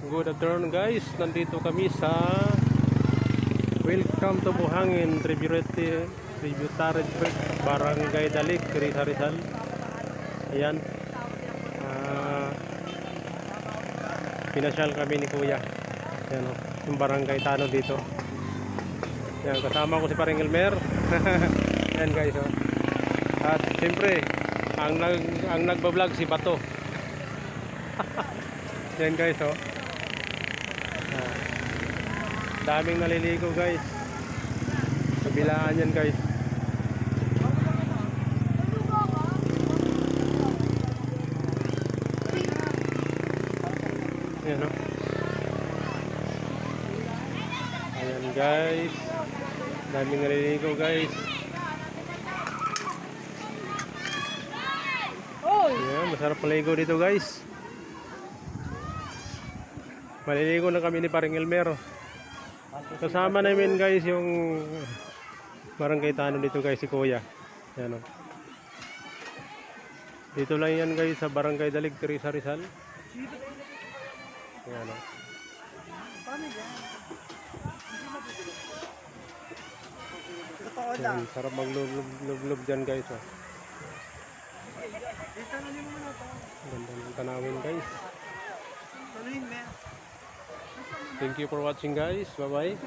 Good afternoon guys, nandito kami sa Welcome to Buhangin Tributary Creek, Barangay Dalik, Rizal. Ayan, pinasyal kami ni Kuya. Ayan o, yung barangay Tano dito. Ayan, kasama ko si Paring Elmer. Ayan guys o. At siyempre ang nagbablog si Bato. Ayan guys o. Daming naliligo guys. Kabilaan yan guys. Ayan o. Ayan guys. Daming naliligo guys. Ayan, masarap maligo dito guys. Maliligo na kami ni Paring Elmer. Kasama namin guys yung barangay Tano dito guys, si Kuya. Ayan o. Dito lang yan guys sa barangay Dalig, Rizal. Ayan o. Ayan, sarap maglub dyan guys o. Ganda ng tanawin guys. Thank you for watching guys. Bye bye.